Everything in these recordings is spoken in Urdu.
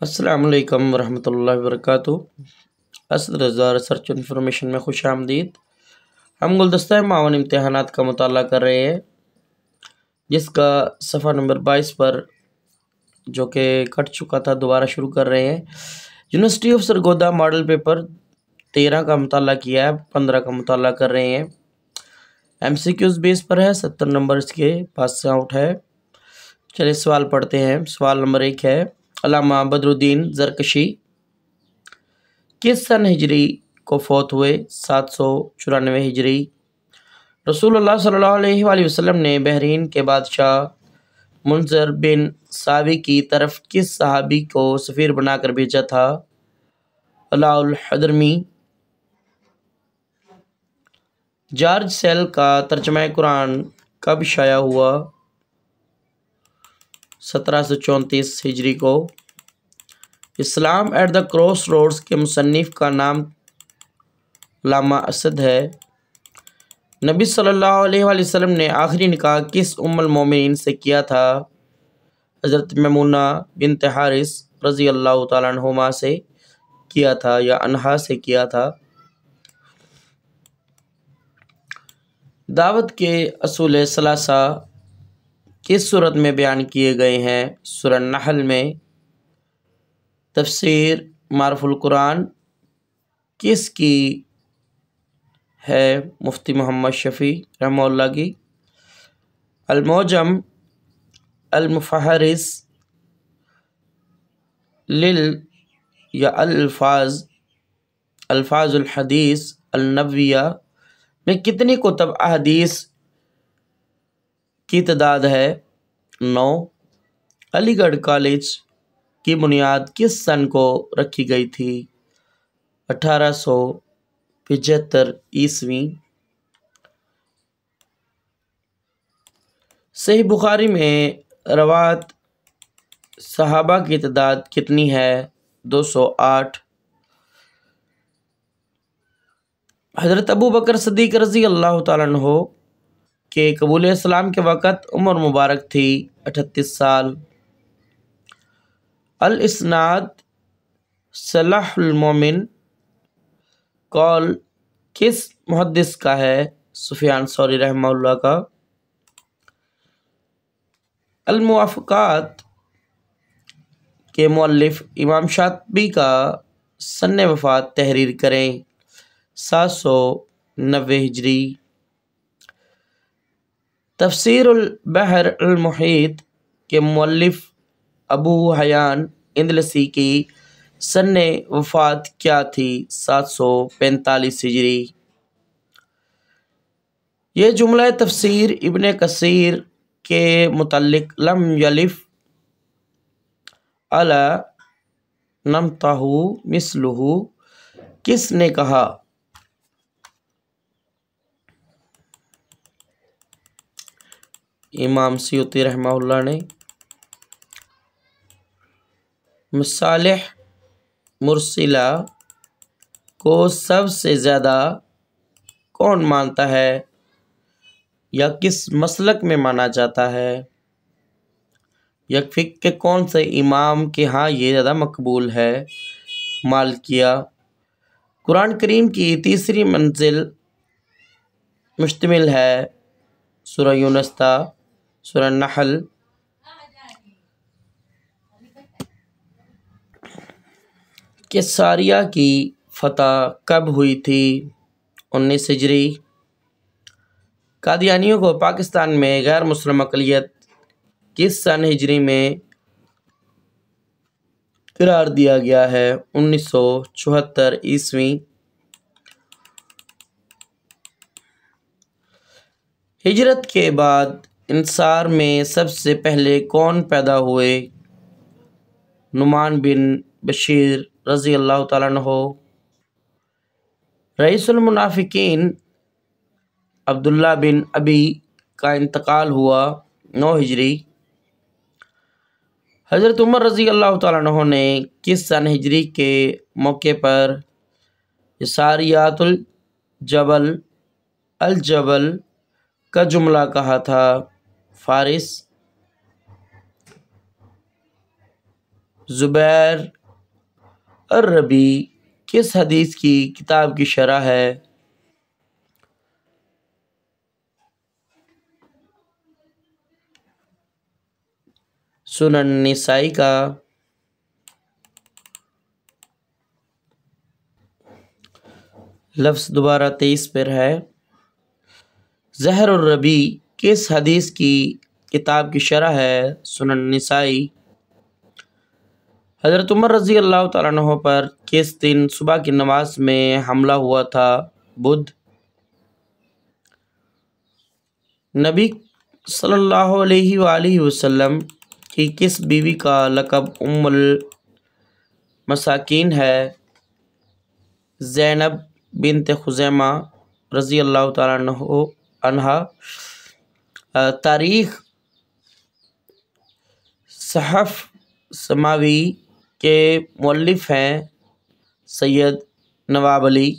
السلام علیکم ورحمۃ اللہ وبرکاتہ۔ اسد رضا ریسرچ انفارمیشن میں خوش آمدید۔ ہم گلدستہ معاون امتحانات کا مطالعہ کر رہے ہیں، جس کا صفحہ نمبر 22 پر جو کہ کٹ چکا تھا دوبارہ شروع کر رہے ہیں۔ University of Sargodha model paper 13 کا مطالعہ کیا ہے، 15 کا مطالعہ کر رہے ہیں۔ MCQs بیس پر ہے، 70 نمبر اس کے پاس سے آؤٹ ہے۔ چلیے سوال پڑھتے ہیں۔ سوال نمبر 1 ہے، علامہ بدر الدین زرکشی کس سن ہجری کو فوت ہوئے؟ 794 ہجری۔ رسول اللہ صلی اللہ علیہ وآلہ وسلم نے بحرین کے بادشاہ منظر بن ساوی کی طرف کس صحابی کو سفیر بنا کر بھیجا تھا؟ علاء الحضرمی۔ جارج سیل کا ترجمہ قرآن کب شائع ہوا؟ 1734 ہجری کو۔ اسلام ایٹ دا کراس روڈز کے مصنف کا نام علامہ اسد ہے۔ نبی صلی اللہ علیہ وآلہ وسلم نے آخری نکاح کس ام المومنین سے کیا تھا؟ حضرت میمونہ بنت حارث رضی اللہ تعالیٰ عنہما سے کیا تھا یا عنہا سے کیا تھا۔ دعوت کے اصول ثلاثہ کس صورت میں بیان کیے گئے ہیں؟ سورہ نحل میں۔ تفسیر معرف القرآن کس کی ہے؟ مفتی محمد شفیع رحمہ اللہ کی۔ المعجم المفہرس یا الفاظ الحدیث النبویہ میں کتنی کتب احادیث کی تعداد ہے؟ 9۔ علی گڑھ کالج کی بنیاد کس سن کو رکھی گئی تھی؟ 1875 عیسوی۔ صحیح بخاری میں روات صحابہ کی تعداد کتنی ہے؟ 208۔ حضرت ابو بکر صدیق رضی اللہ تعالیٰ عنہ کے قبول اسلام کے وقت عمر مبارک تھی 38 سال۔ الاسناد صلاح المومن قول کس محدث کا ہے؟ سفیان ثوری رحمہ اللہ کا۔ الموافقات کے مؤلف امام شاطبی کا سن وفات تحریر کریں۔ 790 ہجری۔ تفسیر البحر المحیط کے مؤلف ابو حیان اندلسی کی سن وفات کیا تھی؟ 745 ہجری۔ یہ جملہ تفسیر ابن کثیر کے متعلق لم یلف علی نمطہ مثلہ کس نے کہا؟ امام سیوطی رحمہ اللہ نے۔ مصالح مرسلہ کو سب سے زیادہ کون مانتا ہے یا کس مسلک میں مانا جاتا ہے؟ یا فقہ کے کون سے امام کے ہاں یہ زیادہ مقبول ہے؟ مالکیہ۔ قرآن کریم کی تیسری منزل مشتمل ہے سورہ یونس تا سورہ نحل۔ کیساریہ کی فتح کب ہوئی تھی؟ 19 ہجری۔ قادیانیوں کو پاکستان میں غیر مسلم اقلیت کس سن ہجری میں قرار دیا گیا ہے؟ 1974 عیسوی۔ ہجرت کے بعد انصار میں سب سے پہلے کون پیدا ہوئے؟ نعمان بن بشیر رضی اللہ تعالیٰ عنہ۔ رئیس المنافقین عبداللہ بن ابی کا انتقال ہوا 9 ہجری۔ حضرت عمر رضی اللہ تعالیٰ عنہ نے کس سن ہجری کے موقع پر یساریات الجبل کا جملہ کہا تھا؟ فارس۔ زبیر الربی کس حدیث کی کتاب کی شرح ہے؟ سنن نسائی کا۔ لفظ دوبارہ 23 پر ہے۔ زہر الربی کس حدیث کی کتاب کی شرح ہے؟ سنن نسائی۔ حضرت عمر رضی اللہ تعالیٰ عنہ پر کس دن صبح کی نماز میں حملہ ہوا تھا؟ بدھ۔ نبی صلی اللہ علیہ وآلہ وسلم کی کس بیوی کا لقب ام المساکین ہے؟ زینب بنت خزیمہ رضی اللہ تعالیٰ عنہا۔ تاریخ صحف سماوی کے مؤلف ہیں سید نواب علی۔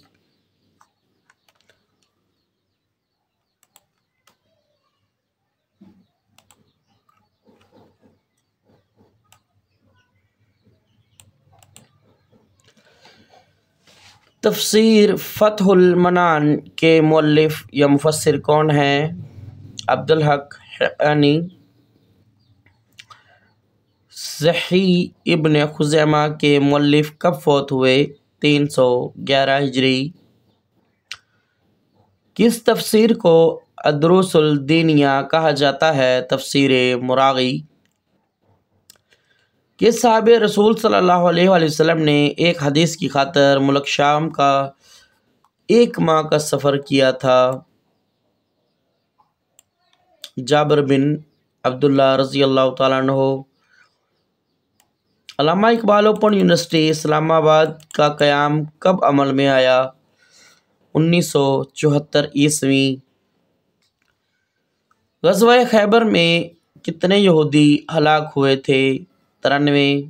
تفسیر فتح المنان کے مؤلف یا مفسر کون ہیں؟ عبدالحق حقانی۔ صحیح ابن خزیمہ کے مؤلف کب فوت ہوئے؟ 311 ہجری۔ کس تفسیر کو الدروس الدینیہ کہا جاتا ہے؟ تفسیر مراغی۔ کس صحابہ رسول صلی اللہ علیہ وآلہ وسلم نے ایک حدیث کی خاطر ملک شام کا 1 ماہ کا سفر کیا تھا؟ جابر بن عبداللہ رضی اللہ تعالیٰ عنہ۔ علامہ اقبال اوپن یونیورسٹی اسلام آباد کا قیام کب عمل میں آیا؟ 1974 عیسوی۔ غزوہ خیبر میں کتنے یہودی ہلاک ہوئے تھے؟ 93۔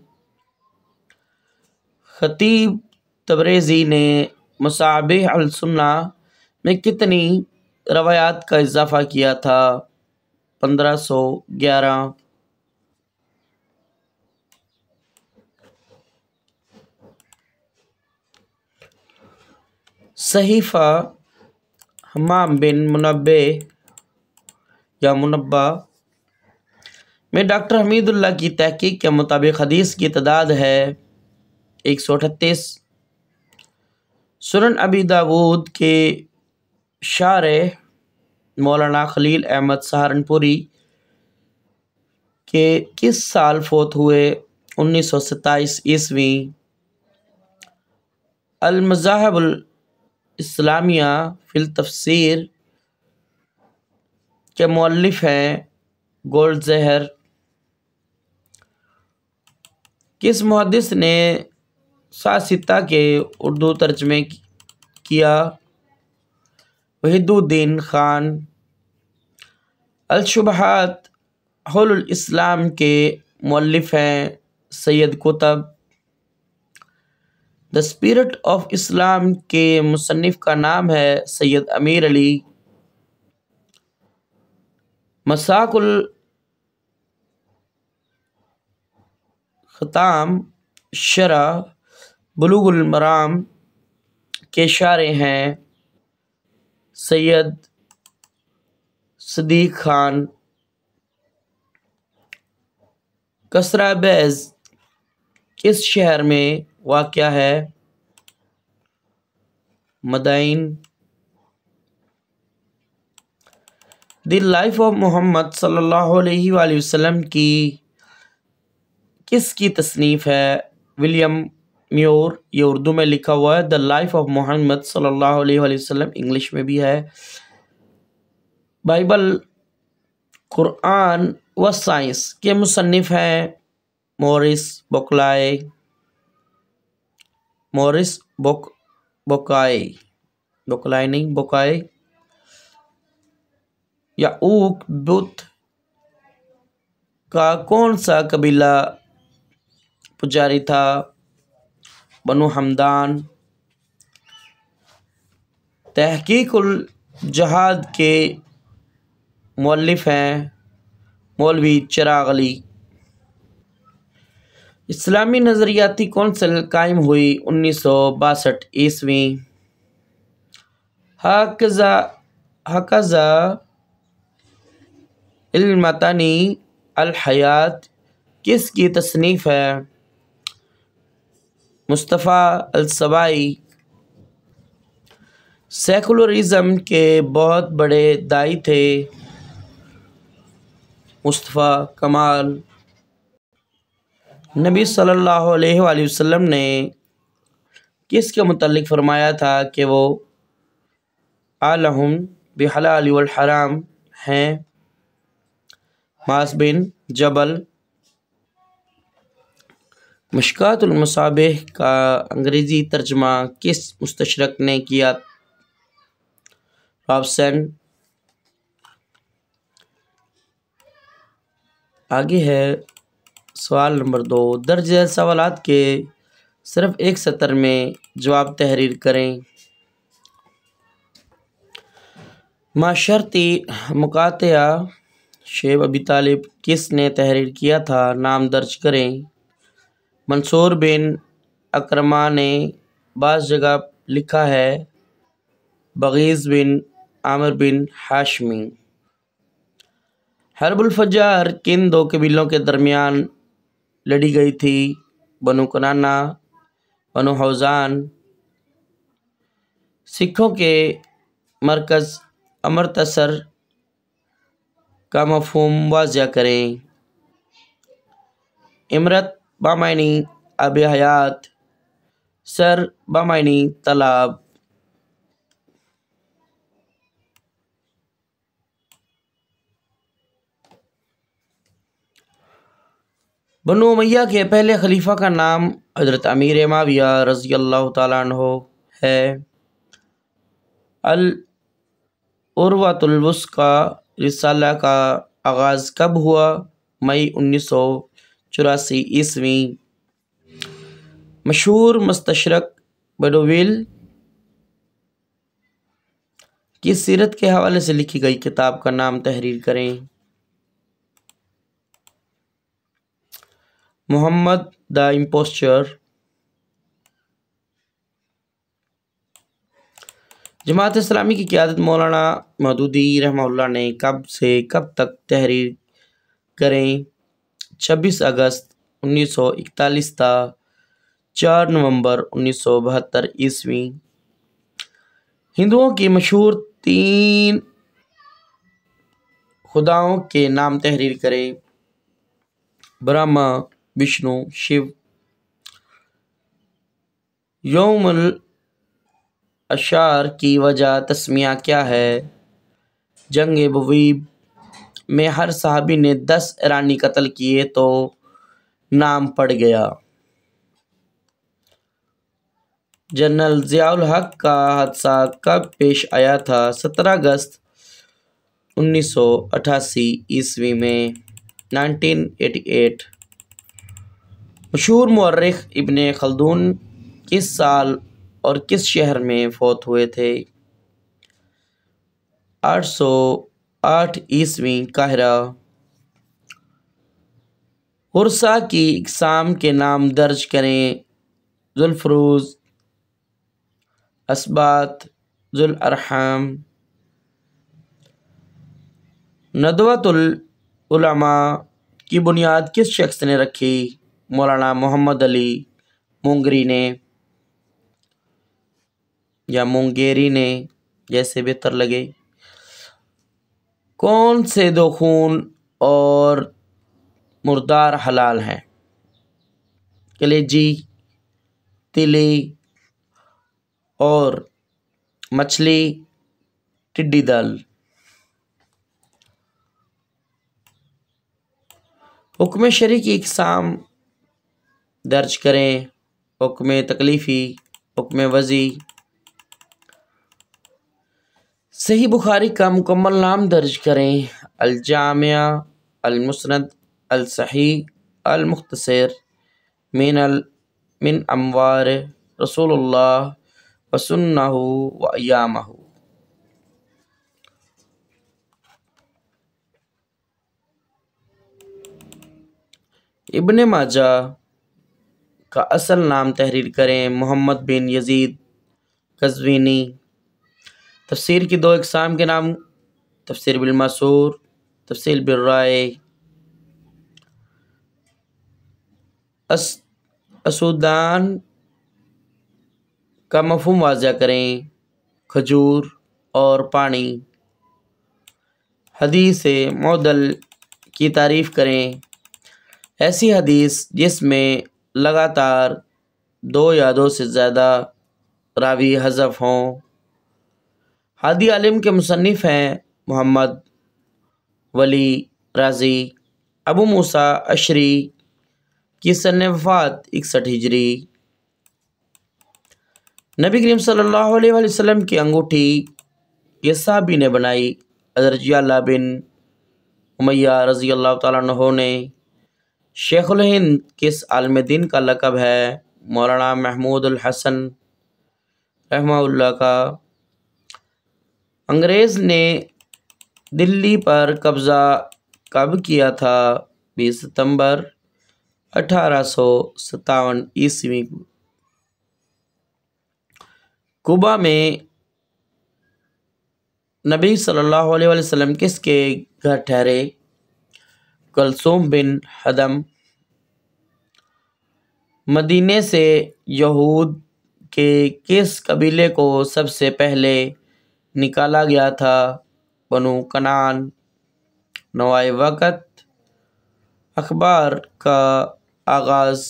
خطیب تبریزی نے مصابیح السنہ میں کتنی روایات کا اضافہ کیا تھا؟ 1511۔ صحیفہ حمام بن منبہ میں ڈاکٹر حمید اللہ کی تحقیق کے مطابق حدیث کی تعداد ہے 138۔ سنن ابی داود کے شارح مولانا خلیل احمد سہارنپوری کے کس سال فوت ہوئے؟ 1927 عیسوی۔ المذاہب الاسلامیہ فی التفسیر کے مؤلف ہیں گولڈزہر۔ کس محدث نے ساستہ کے اردو ترجمے کیا؟ وحید الدین خان۔ الشبہات حول الاسلام کے مؤلف ہیں سید قطب۔ دا اسپرٹ آف اسلام کے مصنف کا نام ہے سید امیر علی۔ مساق الختام شرح بلوغ المرام کے شارح ہیں سید صدیق خان۔ کسرہ بیض کس شہر میں واقع ہے؟ مدائن۔ دی لائف آف محمد صلی اللہ علیہ وآلہ وسلم کی کس کی تصنیف ہے؟ ولیم میور۔ یہ اردو میں لکھا ہوا ہے، دا لائف آف محمد صلی اللہ علیہ وآلہ وسلم، انگلش میں بھی ہے۔ بائبل، قرآن و سائنس کے مصنف ہیں مورس بوکائے۔ یعوق بت کا کون سا قبیلہ پجاری تھا؟ بنو حمدان۔ تحقیق الجہاد کے مؤلف ہیں مولوی چراغ علی۔ اسلامی نظریاتی کونسل قائم ہوئی 1962 ہکذا المتنی الحیات کس کی تصنیف ہے؟ مصطفیٰ السبائی سیکولرزم کے بہت بڑے داعی تھے مصطفیٰ کمال نبی صلی اللہ علیہ وآلہ وسلم نے کس کے متعلق فرمایا تھا کہ وہ عالم بحلال والحرام ہیں؟ معاذ بن جبل مشکوٰۃ المصابیح کا انگریزی ترجمہ کس مستشرق نے کیا؟ رابسن۔ آگے ہے سوال نمبر 2، درج ذیل سوالات کے صرف ایک سطر میں جواب تحریر کریں۔ معاشرتی مقاطعہ شیب ابی طالب کس نے تحریر کیا تھا؟ نام درج کریں۔ منصور بن اکرمہ نے بعض جگہ لکھا ہے بغیض بن عامر بن ہاشمی۔ حرب الفجار کن دو قبیلوں کے درمیان لڑی گئی تھی؟ بنو کنانہ، بنو حوزان۔ سکھوں کے مرکز امرتسر کا مفہوم واضح کریں۔ امرت بامعنی آب حیات، سر بامعنی تالاب۔ بنو امیہ کے پہلے خلیفہ کا نام حضرت امیر معاویہ رضی اللہ تعالیٰ عنہ ہے۔ العروۃ الوثقی رسالہ کا آغاز کب ہوا؟ مئی 1984 مشہور مستشرق بڈویل کی سیرت کے حوالے سے لکھی گئی کتاب کا نام تحریر کریں۔ محمد دا امپوسچر۔ جماعت اسلامی کی قیادت مولانا مودودی رحمہ اللہ نے کب سے کب تک تحریر کریں؟ 26 اگست 1941 تا 4 نومبر 1972 ہندوؤں کی مشہور 3 خداؤں کے نام تحریر کریں۔ برہما، وشنو، شیو۔ یوم الاشعار کی وجہ تسمیہ کیا ہے؟ جنگ بویب میں ہر صحابی نے 10 ایرانی قتل کیے تو نام پڑ گیا۔ جنرل ضیاء الحق کا حادثہ کب پیش آیا تھا؟ 17 اگست 1988 میں 1988۔ مشہور مورخ ابن خلدون کس سال اور کس شہر میں فوت ہوئے تھے؟ 808 قاہرہ۔ ورثاء کی اقسام کے نام درج کریں۔ ذوالفروز، اسباط، ذوالارحام۔ ندوۃ العلماء کی بنیاد کس شخص نے رکھی؟ مولانا محمد علی مونگری نے یا مونگیری نے، جیسے بہتر لگے۔ کون سے 2 خون اور مردار حلال ہیں؟ کلیجی، تیلی اور مچھلی ٹڈی دل۔ حکم شرعی کی اقسام درج کریں۔ حکم تکلیفی، حکم وضعی۔ صحیح بخاری کا مکمل نام درج کریں۔ الجامع، المسند، الصحیح، المختصر من انوار رسول اللہ وسننہ وایامہ۔ ابن ماجہ کا اصل نام تحریر کریں۔ محمد بن یزید قزوینی۔ تفسیر کی دو اقسام کے نام: تفسیر بالمأثور، تفسیر بالرائے۔ اسودان کا مفہوم واضح کریں۔ کھجور اور پانی۔ حدیث معضل کی تعریف کریں۔ ایسی حدیث جس میں لگاتار 2 یا 2 سے زیادہ راوی حذف ہوں۔ ہادی عالم کے مصنف ہیں محمد ولی رازی۔ ابو موسیٰ اشعری کی سن وفات 61 ہجری۔ نبی کریم صلی اللہ علیہ وآلہ وسلم کی انگوٹھی یہ صحابی نے بنائی۔ حضرت یعلا بن امیہ رضی اللہ تعالیٰ عنہ نے۔ شیخ الہند کس عالم دین کا لقب ہے؟ مولانا محمود الحسن رحمہ اللہ کا۔ انگریز نے دلی پر قبضہ کب کیا تھا؟ 20 ستمبر 1857 عیسوی کو۔ کوبا میں نبی صلی اللہ علیہ وآلہ وسلم کس کے گھر ٹھہرے؟ کلثوم بن حدم۔ مدینے سے یہود کے کس قبیلے کو سب سے پہلے نکالا گیا تھا؟ بنو کنعان۔ نوائے وقت اخبار کا آغاز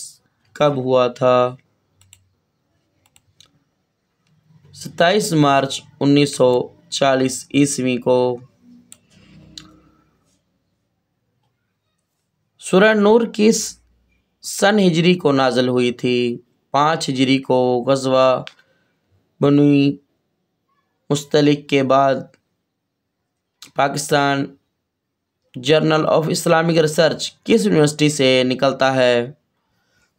کب ہوا تھا؟ 27 مارچ 1940 عیسوی کو۔ سورہ نور کس سن ہجری کو نازل ہوئی تھی؟ 5 ہجری کو۔ غزوہ بنی مستلق کے بعد Pakistan journal of Islamic research کس یونیورسٹی سے نکلتا ہے؟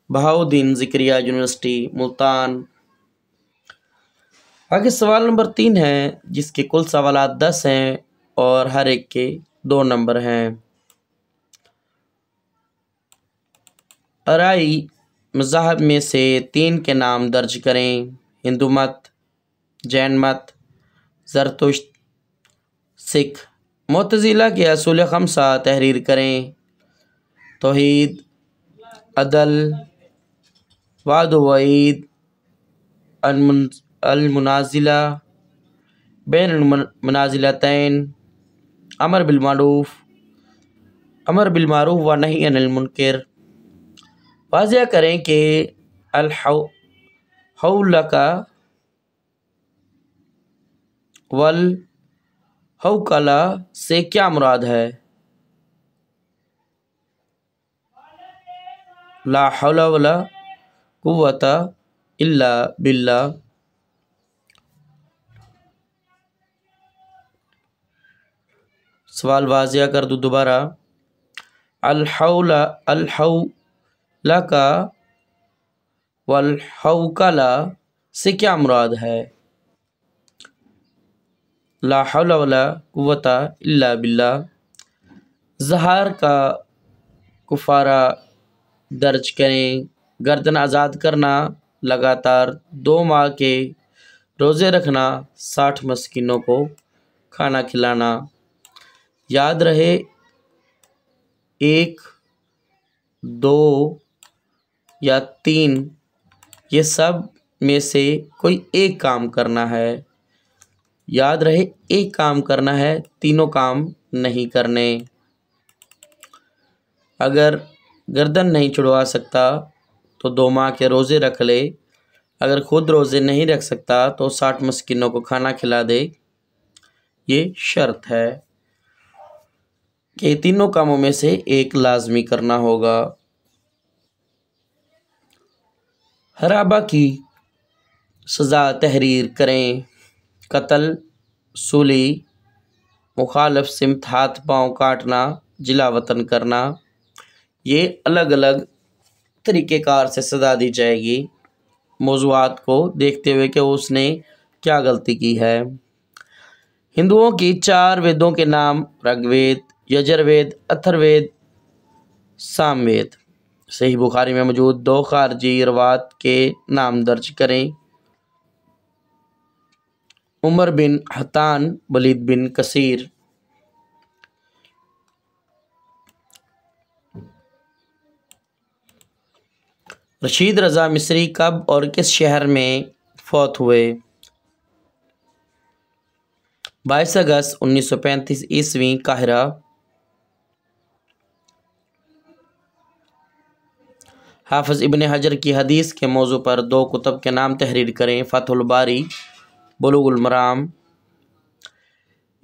بہاؤالدین زکریا یونیورسٹی ملتان۔ آگے سوال نمبر 3 ہے جس کے کل سوالات 10 ہیں اور ہر ایک کے 2 نمبر ہیں۔ آرائی مذاہب میں سے 3 کے نام درج کریں۔ ہندو مت، جین مت، زرتشت، سکھ۔ معتزلہ کے اصول 5 تحریر کریں۔ توحید، عدل، وعد و وعید، المنازلہ بین المنازلتین، امر بالمعروف و نہی عن المنکر۔ واضح کریں کہ الحولقہ والحوقلہ سے کیا مراد ہے؟ لا حول ولا قوت الا باللہ۔ سوال واضح کر دو دوبارہ۔ الحولقہ والحوقلہ سے کیا مراد ہے؟ لا حول ولا قوت الا باللہ۔ زہار کا کفارہ درج کریں۔ گردن آزاد کرنا، لگاتار 2 ماہ کے روزے رکھنا، 60 مسکینوں کو کھانا کھلانا۔ یاد رہے 1، 2 یا 3 یہ سب میں سے کوئی ایک کام کرنا ہے۔ یاد رہے ایک کام کرنا ہے، تینوں کام نہیں کرنے۔ اگر گردن نہیں چھڑوا سکتا تو 2 ماہ کے روزے رکھ لے۔ اگر خود روزے نہیں رکھ سکتا تو 60 مسکینوں کو کھانا کھلا دے۔ یہ شرط ہے کہ تینوں کاموں میں سے ایک لازمی کرنا ہوگا۔ حرابہ کی سزا تحریر کریں۔ قتل، سولی، مخالف سمت ہاتھ پاؤں کاٹنا، جلا وطن کرنا۔ یہ الگ الگ طریقہ کار سے سزا دی جائے گی موضوعات کو دیکھتے ہوئے کہ اس نے کیا غلطی کی ہے۔ ہندوؤں کی 4 ویدوں کے نام: رگ وید، یجر وید، اتھر وید، سام وید۔ صحیح بخاری میں موجود 2 خارجی روات کے نام درج کریں۔ عمر بن حطان، ولید بن کثیر۔ رشید رضا مصری کب اور کس شہر میں فوت ہوئے؟ 22 اگست 1935 عیسوی، قاہرہ۔ حافظ ابن حجر کی حدیث کے موضوع پر 2 کتب کے نام تحریر کریں۔ فتح الباری، بلوغ المرام۔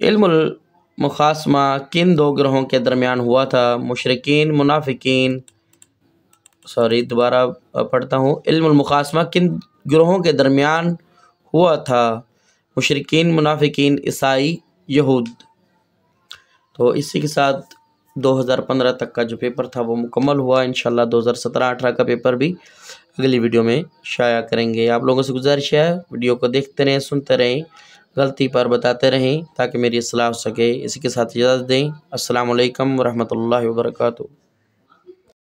علم المخاصمہ کن 2 گروہوں کے درمیان ہوا تھا؟ مشرکین، منافقین۔ دوبارہ پڑھتا ہوں، علم المخاصمہ کن گروہوں کے درمیان ہوا تھا؟ مشرکین، منافقین، عیسائی، یہود۔ تو اسی کے ساتھ 2015 تک کا جو پیپر تھا وہ مکمل ہوا۔ انشاءاللہ 2017-18 کا پیپر بھی اگلی ویڈیو میں شائع کریں گے۔ آپ لوگوں سے گزارش ہے ویڈیو کو دیکھتے رہیں، سنتے رہیں، غلطی پر بتاتے رہیں تاکہ میری اصلاح ہو سکے۔ اسی کے ساتھ اجازت دیں۔ السلام علیکم ورحمۃ اللہ وبرکاتہ۔